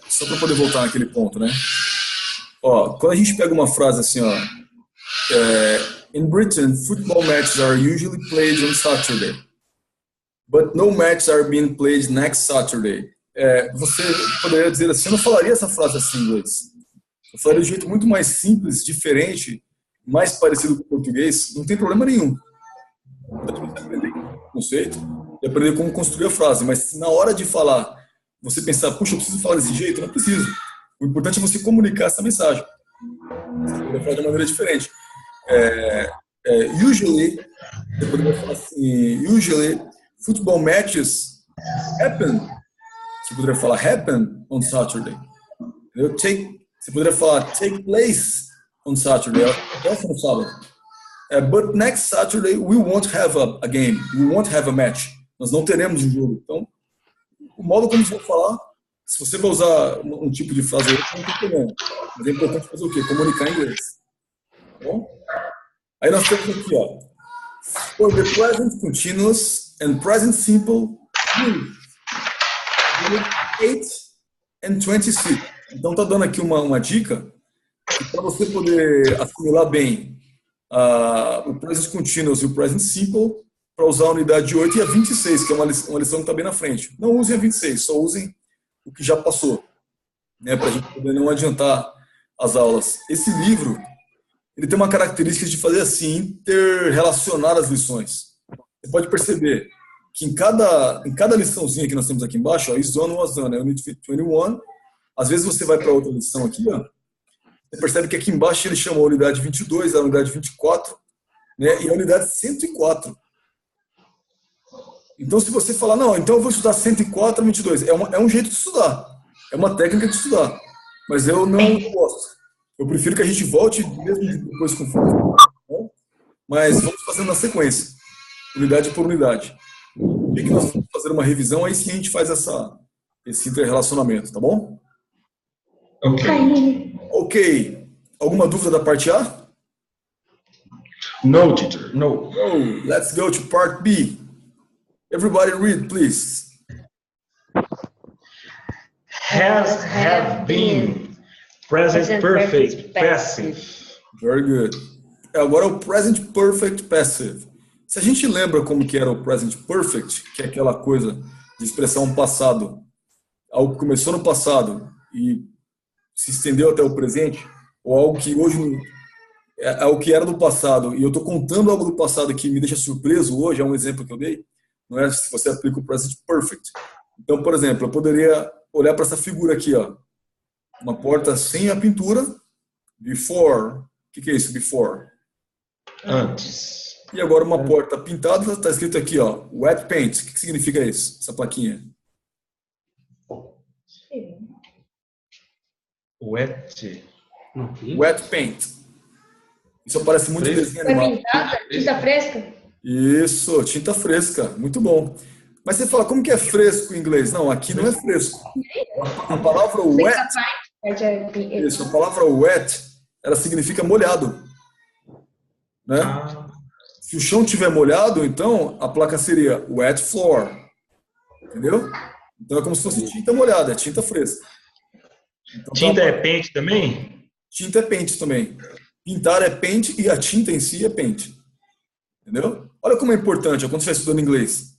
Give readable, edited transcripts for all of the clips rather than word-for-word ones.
Só para poder voltar naquele ponto, né? Ó, quando a gente pega uma frase assim, ó, in Britain, football matches are usually played on Saturday, but no matches are being played next Saturday. Você poderia dizer assim, eu não falaria essa frase assim em inglês. Eu falaria de um jeito muito mais simples, diferente, mais parecido com o português, não tem problema nenhum. Você aprender o conceito e aprender como construir a frase, mas na hora de falar, você pensar, puxa, eu preciso falar desse jeito? Não preciso. O importante é você comunicar essa mensagem. Você poderia falar de maneira diferente. Usually, você poderia falar assim, usually, football matches happen. Você poderia falar happen on Saturday. Você poderia falar take place on Saturday. Acontece no sábado. But next Saturday we won't have a game. We won't have a match. Nós não teremos um jogo. Então, o modo como você vai falar, se você vai usar um tipo de frase, não tem problema. Mas é importante fazer o quê? Comunicar em inglês. Tá bom? Aí nós temos aqui, ó. For the present continuous and present simple, use 8 and 26. Então tá dando aqui uma dica para você poder assimilar bem o present continuous e o present simple para usar a unidade 8 e a 26, que é uma lição que está bem na frente. Não usem a 26, só usem o que já passou, né, para a gente poder não adiantar as aulas. Esse livro, ele tem uma característica de fazer assim, interrelacionar as lições. Você pode perceber que em cada liçãozinha que nós temos aqui embaixo, ó, is done, was done, Unit 21, às vezes você vai para outra lição aqui, ó, você percebe que aqui embaixo ele chama a unidade 22, a unidade 24, né, e a unidade 104. Então, se você falar, não, então eu vou estudar 104 a 22, é um jeito de estudar, é uma técnica de estudar, mas eu não gosto. Eu prefiro que a gente volte mesmo depois com força, tá? Mas vamos fazendo na sequência, unidade por unidade. E que nós vamos fazer uma revisão, aí sim a gente faz esse interrelacionamento, tá bom? Ok. Alguma dúvida da parte A? No, teacher, no. Oh, let's go to part B. Everybody read, please. Has, have been, present perfect, passive. Very good. Agora o present perfect passive. Se a gente lembra como que era o present perfect, que é aquela coisa de expressar um passado, algo que começou no passado e se estendeu até o presente, ou algo que hoje é o que era do passado, e eu estou contando algo do passado que me deixa surpreso hoje, é um exemplo que eu dei, não é? Se você aplica o present perfect. Então, por exemplo, eu poderia olhar para essa figura aqui, ó, uma porta sem a pintura, before, o que é isso, before? Antes. E agora uma porta pintada, está escrito aqui, ó, wet paint, o que significa isso, essa plaquinha? Wet paint. Isso aparece muito em desenho animado. Pintada, tinta fresca? Isso, tinta fresca, muito bom. Mas você fala, como que é fresco em inglês? Não, aqui não é fresco. A palavra wet, isso, a palavra wet, ela significa molhado, né? Se o chão tiver molhado, então a placa seria wet floor, entendeu? Então é como se fosse tinta molhada, é tinta fresca. Então, tinta é paint também? Tinta é paint também. Pintar é paint e a tinta em si é paint. Entendeu? Olha como é importante, quando você está estudando inglês,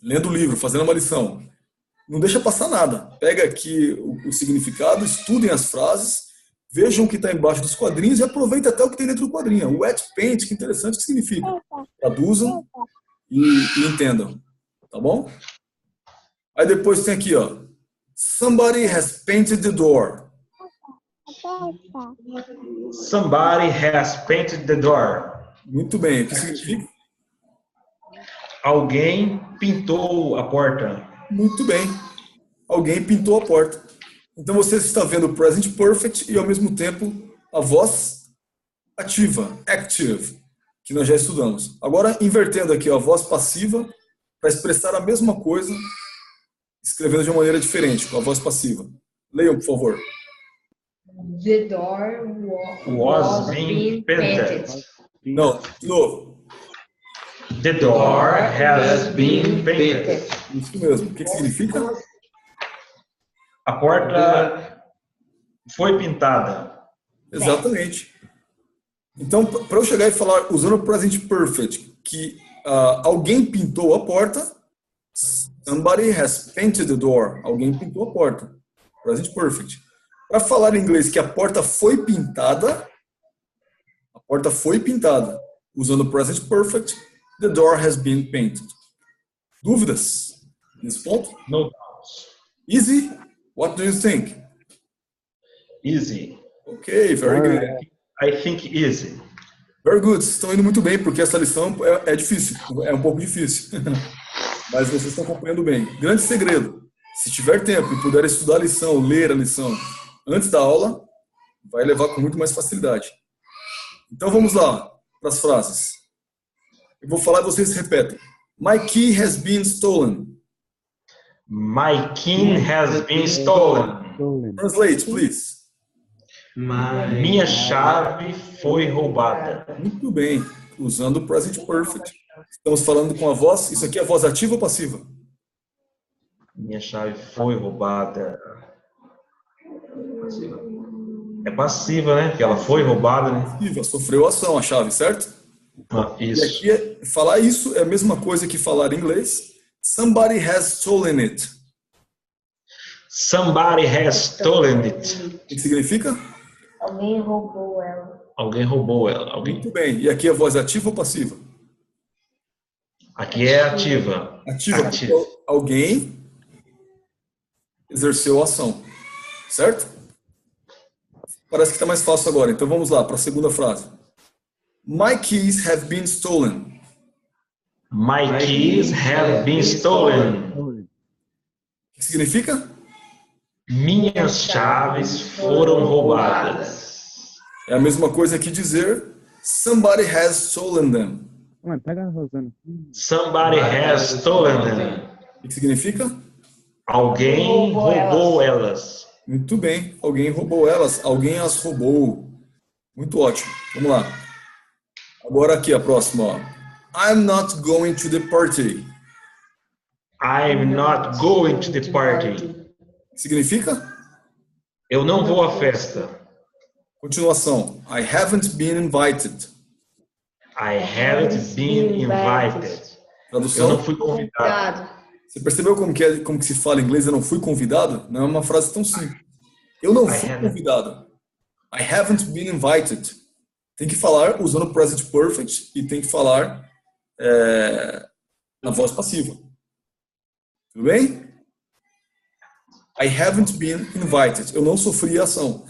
lendo o livro, fazendo uma lição, não deixa passar nada. Pega aqui o significado, estudem as frases, vejam o que está embaixo dos quadrinhos e aproveita até o que tem dentro do quadrinho. O wet paint, que interessante, o que significa? Traduzam e entendam. Tá bom? Aí depois tem aqui, ó. Somebody has painted the door. Somebody has painted the door. Muito bem. O que significa? Alguém pintou a porta. Muito bem. Alguém pintou a porta. Então você está vendo o present perfect e ao mesmo tempo a voz ativa, active, que nós já estudamos. Agora invertendo aqui, ó, a voz passiva para expressar a mesma coisa, escrevendo de uma maneira diferente, com a voz passiva. Leiam, por favor. The door was being painted. Não, de novo. The door has been painted. Isso mesmo. O que significa? A porta foi pintada. Exatamente. Então, para eu chegar e falar, usando o present perfect, que alguém pintou a porta, somebody has painted the door. Alguém pintou a porta. Present perfect. Para falar em inglês que a porta foi pintada, usando o present perfect, the door has been painted. Dúvidas nesse ponto? No doubts. Easy? What do you think? Easy. Ok, very good. I think easy. Very good. Vocês estão indo muito bem, porque essa lição é difícil. É um pouco difícil. Mas vocês estão acompanhando bem. Grande segredo. Se tiver tempo e puder estudar a lição, ler a lição antes da aula, vai levar com muito mais facilidade. Então vamos lá para as frases. Eu vou falar e vocês repetem. My key has been stolen. My key has been stolen. Translate, please. Minha chave foi roubada. Muito bem. Usando o present perfect. Estamos falando com a voz. Isso aqui é a voz ativa ou passiva? Minha chave foi roubada. É passiva, né? Porque ela foi roubada, né? Passiva. Sofreu ação a chave, certo? Isso. E aqui, falar isso é a mesma coisa que falar em inglês. Somebody has stolen it. Somebody has stolen it. O que significa? Alguém roubou ela. Alguém roubou ela. Muito bem. E aqui a voz é ativa ou passiva? Aqui é ativa. Ativa. Alguém exerceu a ação. Certo? Parece que está mais fácil agora. Então vamos lá para a segunda frase. My keys have been stolen. My keys have been stolen. O que significa? Minhas chaves foram roubadas. É a mesma coisa que dizer somebody has stolen them. Pega a Rosana. Somebody has stolen them. O que significa? Alguém roubou elas. Muito bem. Alguém roubou elas. Alguém as roubou. Muito ótimo. Vamos lá. Agora aqui a próxima. Ó. I'm not going to the party. I'm not going to the party. Significa? Eu não vou à festa. Continuação. I haven't been invited. I haven't been invited. Tradução. Eu não fui convidado. Você percebeu como que se fala em inglês? Eu não fui convidado? Não é uma frase tão simples. Eu não fui convidado. I haven't been invited. Tem que falar usando o present perfect e tem que falar na voz passiva. Tudo bem? I haven't been invited. Eu não sofri a ação.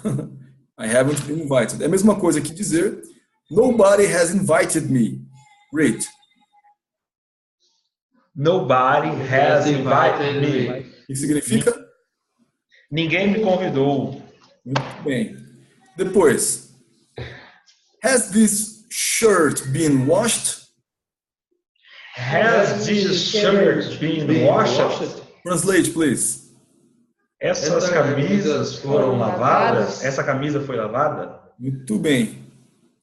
I haven't been invited. É a mesma coisa que dizer nobody has invited me. Read. Nobody has invited me. O que significa? Ninguém me convidou. Muito bem. Depois. Has this shirt been washed? Has this shirt been washed? Translate, please. Essas camisas foram lavadas? Essa camisa foi lavada? Muito bem.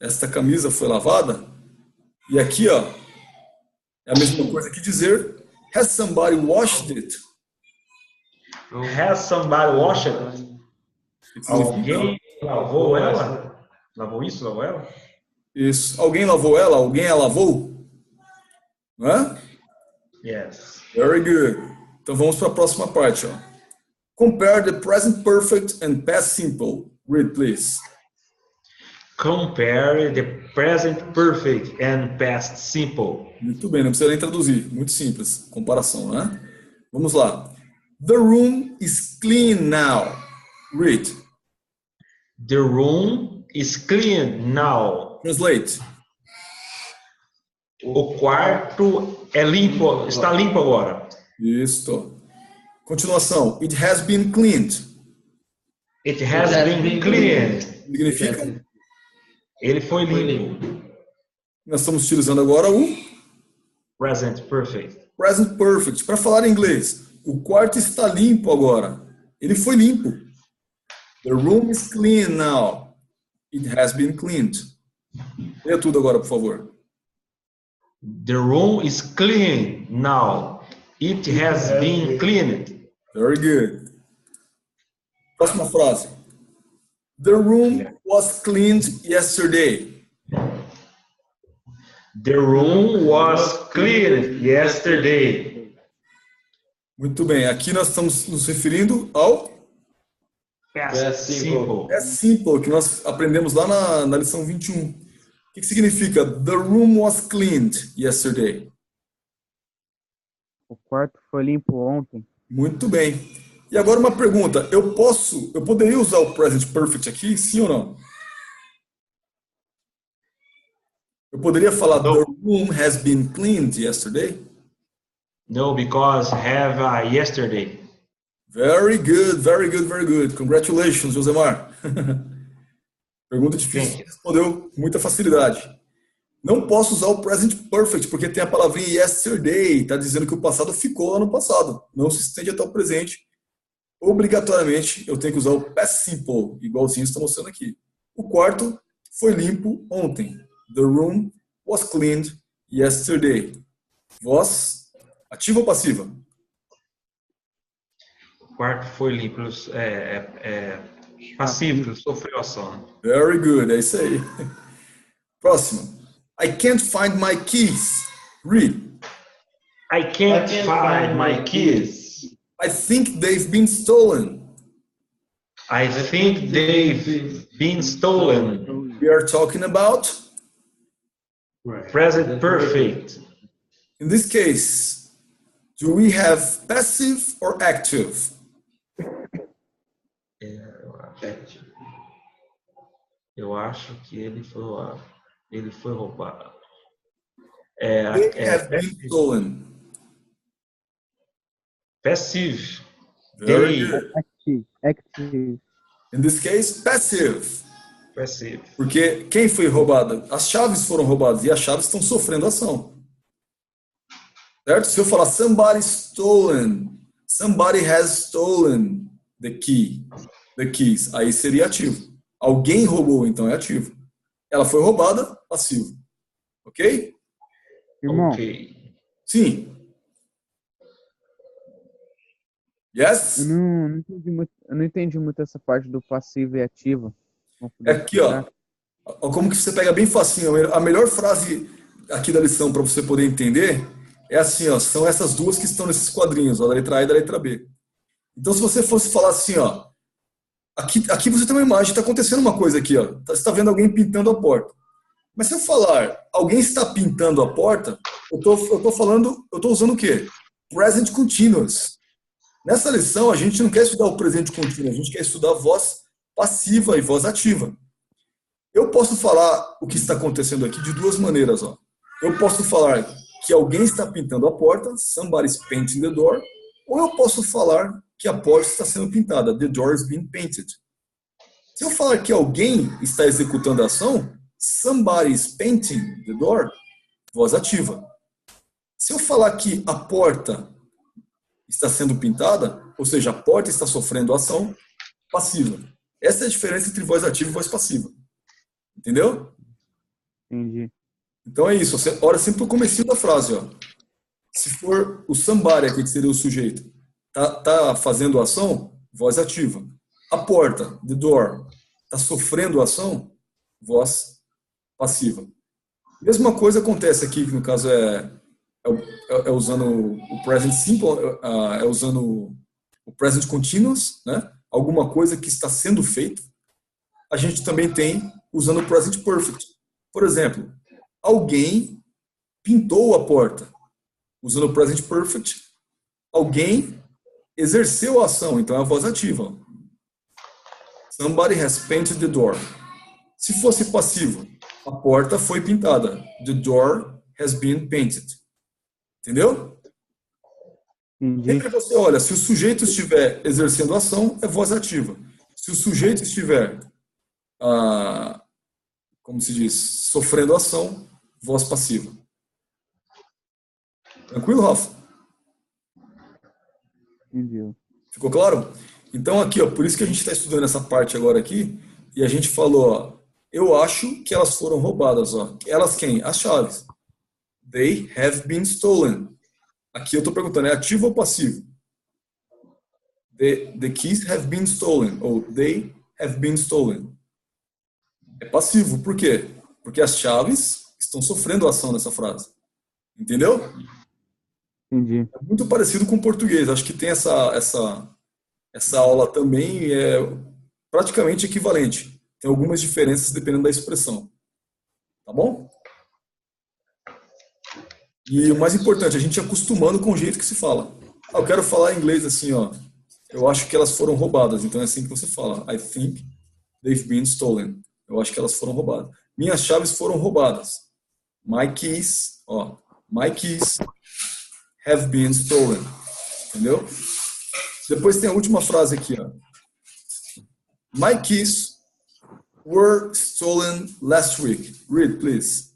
Esta camisa foi lavada? E aqui, ó, é a mesma coisa que dizer has somebody washed it? Has somebody washed it? Alguém lavou ela? Lavou isso? Lavou ela? Isso. Alguém lavou ela? Alguém a lavou? Não é? Yes. Very good. Então vamos para a próxima parte, ó. Compare the present perfect and past simple. Read, please. Compare the present perfect and past simple. Muito bem, não precisa nem traduzir. Muito simples. Comparação, né? Vamos lá. The room is clean now. Read. The room is clean now. Translate. O quarto é limpo, está limpo agora. Isso. Continuação. It has been cleaned. It has been cleaned. Significa? Ele foi limpo. Nós estamos utilizando agora o Present perfect. present perfect. Para falar em inglês, o quarto está limpo agora. Ele foi limpo. The room is clean now. It has been cleaned. Leia tudo agora, por favor. The room is clean now. It has been cleaned. Very good. Próxima frase. The room was cleaned yesterday. The room was cleaned yesterday. Muito bem. Aqui nós estamos nos referindo ao Past simple. past simple, que nós aprendemos lá na lição 21. O que significa? The room was cleaned yesterday. O quarto foi limpo ontem. Muito bem. E agora uma pergunta. Eu poderia usar o present perfect aqui, sim ou não? Eu poderia falar the room has been cleaned yesterday? No, because have yesterday. Very good, very good, very good. Congratulations, Josemar. Pergunta difícil, respondeu com muita facilidade. Não posso usar o present perfect, porque tem a palavrinha yesterday, está dizendo que o passado ficou lá no passado, não se estende até o presente. Obrigatoriamente, eu tenho que usar o past simple, igualzinho está mostrando aqui. O quarto foi limpo ontem. The room was cleaned yesterday. Voz ativa ou passiva? O quarto foi limpo. Passivo, sofreu ação. Very good, é isso aí. Próximo. I can't find my keys. Read. I can't find my keys. I think they've been stolen. I think they've been stolen. We are talking about, Present perfect. in this case, do we have passive or active? Eu acho que ele foi roubado. They have been stolen. Passive. Very They. good. Active. In this case, passive. Passive. Porque quem foi roubado? As chaves foram roubadas e as chaves estão sofrendo ação. Certo? Se eu falar somebody stolen, somebody has stolen the keys, aí seria ativo. Alguém roubou, então é ativo. Ela foi roubada, passivo. Ok? Irmão, Ok. Sim. Yes? eu não entendi muito essa parte do passivo e ativo. É aqui, ó. Como que você pega bem facinho. A melhor frase aqui da lição para você poder entender é assim, ó. São essas duas que estão nesses quadrinhos, ó, da letra A e da letra B. Então, se você fosse falar assim, ó. Aqui você tem uma imagem, está acontecendo uma coisa aqui, ó. Você está vendo alguém pintando a porta. Mas se eu falar, alguém está pintando a porta, eu tô usando o quê? Present continuous. Nessa lição, a gente não quer estudar o presente contínuo, a gente quer estudar voz passiva e voz ativa. Eu posso falar o que está acontecendo aqui de duas maneiras, ó. Eu posso falar que alguém está pintando a porta, somebody's painting the door, ou eu posso falar que a porta está sendo pintada, the door is being painted. Se eu falar que alguém está executando a ação, somebody is painting the door, voz ativa. Se eu falar que a porta está sendo pintada, ou seja, a porta está sofrendo ação, passiva. Essa é a diferença entre voz ativa e voz passiva. Entendeu? Entendi. Então é isso. Você olha sempre o comecinho da frase, ó. Se for o somebody aqui, que seria o sujeito, tá fazendo ação, voz ativa. A porta, the door, está sofrendo ação, voz passiva. Mesma coisa acontece aqui, que no caso é usando o present simple, é usando o present continuous, né? Alguma coisa que está sendo feito. A gente também tem usando o present perfect. Por exemplo, alguém pintou a porta. Usando o present perfect, alguém exerceu a ação, então é a voz ativa. Somebody has painted the door. Se fosse passivo, a porta foi pintada. The door has been painted. Entendeu? Sempre você olha, se o sujeito estiver exercendo ação, é voz ativa. Se o sujeito estiver, como se diz, sofrendo ação, voz passiva. Tranquilo, Rafa? Entendi. Ficou claro? Então aqui, ó, por isso que a gente está estudando essa parte agora aqui, e a gente falou, ó, eu acho que elas foram roubadas, ó. Elas quem? As chaves. They have been stolen. Aqui eu estou perguntando, é ativo ou passivo? The keys have been stolen. Ou they have been stolen. É passivo. Por quê? Porque as chaves estão sofrendo ação nessa frase. Entendeu? Entendi. É muito parecido com o português. Acho que tem essa aula também é praticamente equivalente. Tem algumas diferenças dependendo da expressão. Tá bom? E o mais importante, a gente acostumando com o jeito que se fala. Ah, eu quero falar inglês assim, ó. Eu acho que elas foram roubadas. Então é assim que você fala. I think they've been stolen. Eu acho que elas foram roubadas. Minhas chaves foram roubadas. My keys, ó. My keys have been stolen. Entendeu? Depois tem a última frase aqui, ó. My keys were stolen last week. Read, please.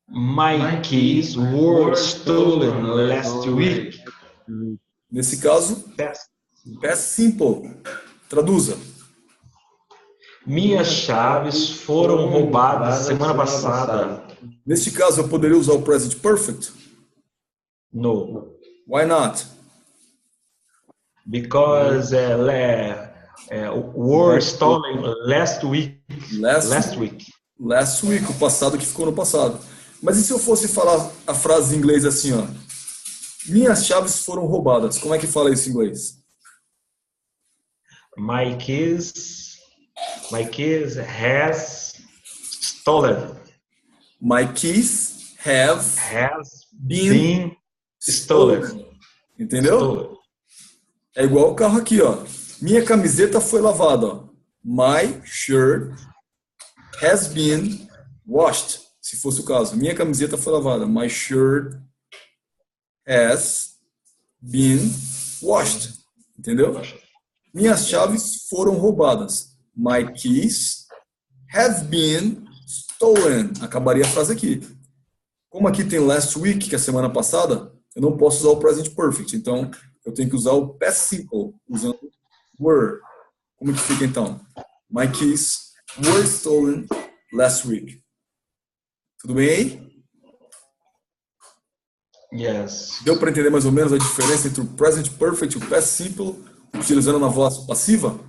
My keys were stolen last week. Nesse caso, past simple. Traduza. Minhas chaves foram roubadas semana passada. Neste caso, eu poderia usar o present perfect? No. Why not? Because were stolen last week. Last week, o passado que ficou no passado. Mas e se eu fosse falar a frase em inglês assim, ó? Minhas chaves foram roubadas. Como é que fala isso em inglês? My keys has stolen. My keys have been stolen. Entendeu? Stolen. É igual o carro aqui, ó. Minha camiseta foi lavada, ó. My shirt has been washed. Se fosse o caso. Minha camiseta foi lavada. My shirt has been washed. Entendeu? Minhas chaves foram roubadas. My keys have been stolen. Acabaria a frase aqui. Como aqui tem last week, que é a semana passada, eu não posso usar o present perfect. Então, eu tenho que usar o past simple, usando were. Como que fica então? My keys were stolen last week. Tudo bem aí? Yes. Deu para entender mais ou menos a diferença entre o present perfect e o past simple, utilizando na voz passiva?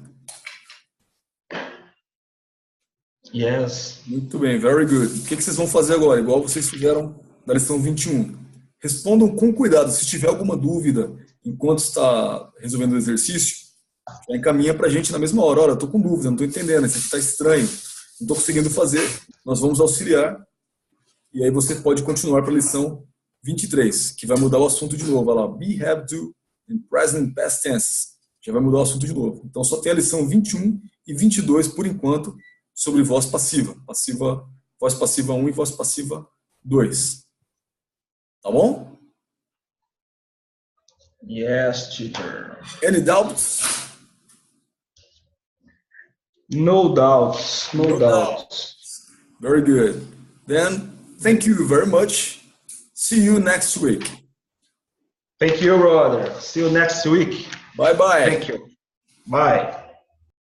Yes. Muito bem, very good. O que vocês vão fazer agora? Igual vocês fizeram na lição 21. Respondam com cuidado. Se tiver alguma dúvida enquanto está resolvendo o exercício, já encaminha para a gente na mesma hora. Olha, eu estou com dúvida, não estou entendendo, isso aqui está estranho, não estou conseguindo fazer. Nós vamos auxiliar. E aí você pode continuar para a lição 23, que vai mudar o assunto de novo. Olha lá, be, have, do, in present, past tense. Já vai mudar o assunto de novo. Então só tem a lição 21 e 22, por enquanto, sobre voz passiva. Voz passiva 1 e voz passiva 2. Tá bom? Yes, teacher. Any doubts? No doubts. No doubts. Very good. Then, thank you very much. See you next week. Thank you, brother. See you next week. Bye-bye. Thank you. Bye.